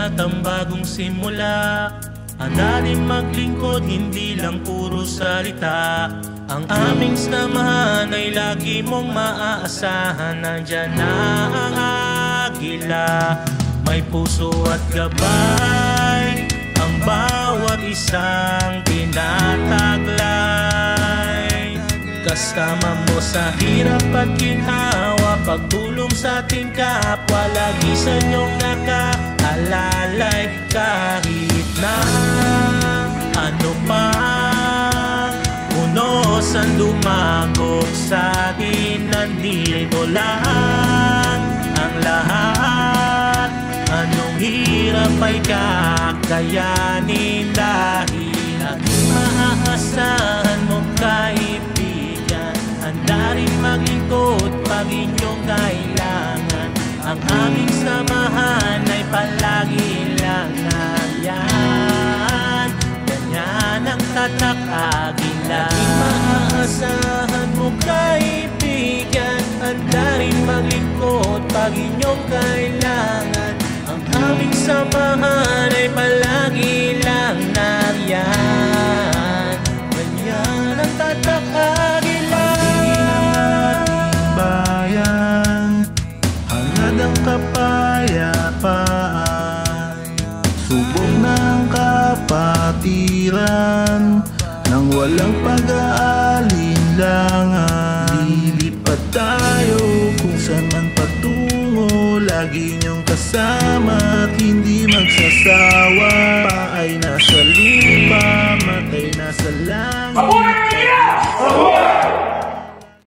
at ang bagong simula. Handarin maglingkod, hindi lang puro salita. Ang aming samahan ay lagi mong maaasahan. Nandyan na ang agila, may puso at gabay, ang bawat isang tinataglay. Kasama mo sa hirap at ginhawa, pagtulong sa ating kapwa, lagi sa inyong nakaalalay. Kahit na ano pa unos ang dumagok sa atin, nandito lang ang lahat. Anong hirap ay kakayanin, dahil ating maaasahan mo, kaibigan. Handa rin maglingkod pag inyong kailangan. Ang aming samahan ay palagi lang yan. Ganyan ang tatak agila. Ating maaasahan mo, kaibigan. Handa rin maglingkod pag inyong kailangan. Ang aming samahan ay palagi lang yan. Ganyan ang tatak agila. Bayan, hangad ang kapayapaan, subok ng kapatiran, nang walang pag-aalinlangan. Lilipat tayo kung saan man patungo, lagi niyong kasama at hindi magsasawa. Paay nasa lupa, matay nasa langit.